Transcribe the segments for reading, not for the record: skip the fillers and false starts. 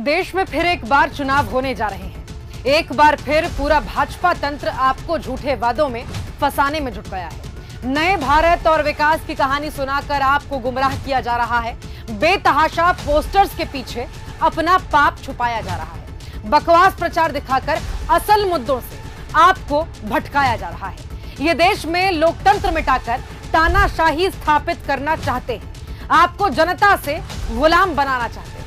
देश में फिर एक बार चुनाव होने जा रहे हैं। एक बार फिर पूरा भाजपा तंत्र आपको झूठे वादों में फंसाने में जुट गया है। नए भारत और विकास की कहानी सुनाकर आपको गुमराह किया जा रहा है। बेतहाशा पोस्टर्स के पीछे अपना पाप छुपाया जा रहा है। बकवास प्रचार दिखाकर असल मुद्दों से आपको भटकाया जा रहा है। ये देश में लोकतंत्र मिटाकर तानाशाही स्थापित करना चाहते हैं। आपको जनता से गुलाम बनाना चाहते हैं।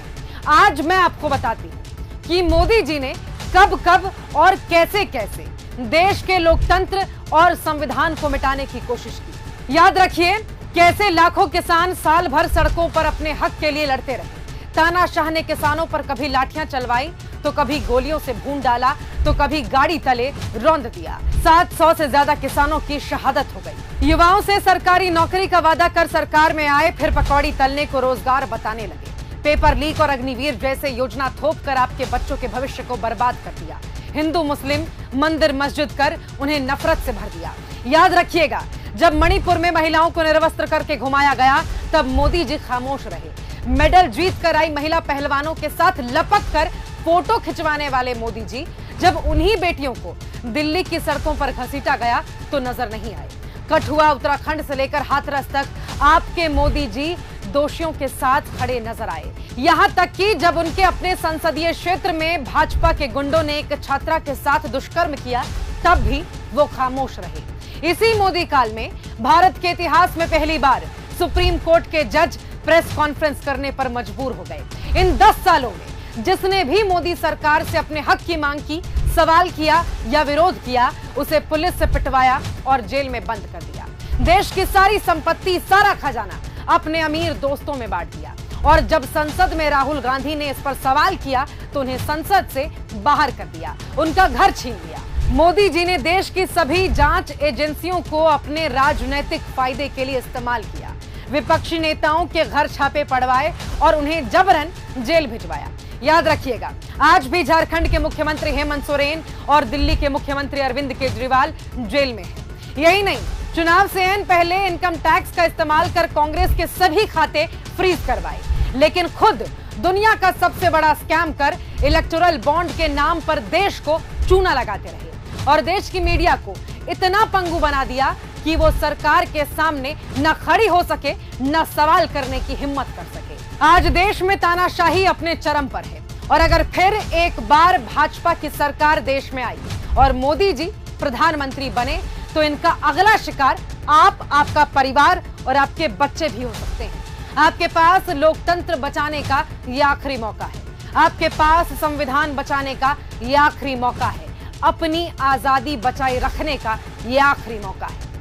आज मैं आपको बताती हूं कि मोदी जी ने कब कब और कैसे कैसे देश के लोकतंत्र और संविधान को मिटाने की कोशिश की। याद रखिए कैसे लाखों किसान साल भर सड़कों पर अपने हक के लिए लड़ते रहे। तानाशाह ने किसानों पर कभी लाठियां चलवाई तो कभी गोलियों से भून डाला तो कभी गाड़ी तले रौंद दिया। 700 से ज्यादा किसानों की शहादत हो गई। युवाओं से सरकारी नौकरी का वादा कर सरकार में आए, फिर पकौड़ी तलने को रोजगार बताने लगे। पेपर लीक और अग्निवीर जैसे योजना थोप कर आपके बच्चों के भविष्य को बर्बाद कर दिया। हिंदू मुस्लिम मंदिर मस्जिद कर उन्हें नफरत से भर दिया। याद रखिएगा, जब मणिपुर में महिलाओं को निर्वस्त्र करके घुमाया गया तब मोदी जी खामोश रहे। मेडल जीत कर आई महिला पहलवानों के साथ लपक कर फोटो खिंचवाने वाले मोदी जी जब उन्हीं बेटियों को दिल्ली की सड़कों पर घसीटा गया तो नजर नहीं आए। कठुआ उत्तराखंड से लेकर हाथरस तक आपके मोदी जी दोषियों के साथ खड़े नजर आए। यहां तक कि जब उनके अपने संसदीय क्षेत्र में भाजपा के गुंडों ने एक छात्रा के साथ दुष्कर्म किया तब भी वो खामोश रहे। इसी मोदी काल में भारत के इतिहास में पहली बार सुप्रीम कोर्ट के जज प्रेस कॉन्फ्रेंस करने पर मजबूर हो गए। इन 10 सालों में जिसने भी मोदी सरकार से अपने हक की मांग की, सवाल किया या विरोध किया, उसे पुलिस से पिटवाया और जेल में बंद कर दिया। देश की सारी संपत्ति, सारा खजाना अपने अमीर दोस्तों में बांट दिया। और जब संसद में राहुल गांधी ने इस पर सवाल किया तो उन्हें संसद से बाहर कर दिया, उनका घर छीन लिया। मोदी जी ने देश की सभी जांच एजेंसियों को अपने राजनीतिक फायदे के लिए इस्तेमाल किया। विपक्षी नेताओं के घर छापे पड़वाए और उन्हें जबरन जेल भिजवाया। याद रखिएगा, आज भी झारखंड के मुख्यमंत्री हेमंत सोरेन और दिल्ली के मुख्यमंत्री अरविंद केजरीवाल जेल में हैं। यही नहीं, चुनाव से पहले इनकम टैक्स का इस्तेमाल कर कांग्रेस के सभी खाते फ्रीज करवाए, लेकिन खुद दुनिया का सबसे बड़ा स्कैम कर इलेक्टोरल बॉन्ड के नाम पर देश को चूना लगाते रहे और देश की मीडिया को इतना पंगु बना दिया कि वो सरकार के सामने न खड़ी हो सके न सवाल करने की हिम्मत कर सके। आज देश में तानाशाही अपने चरम पर है और अगर फिर एक बार भाजपा की सरकार देश में आई और मोदी जी प्रधानमंत्री बने तो इनका अगला शिकार आप, आपका परिवार और आपके बच्चे भी हो सकते हैं। आपके पास लोकतंत्र बचाने का ये आखिरी मौका है। आपके पास संविधान बचाने का ये आखिरी मौका है। अपनी आजादी बचाए रखने का ये आखिरी मौका है।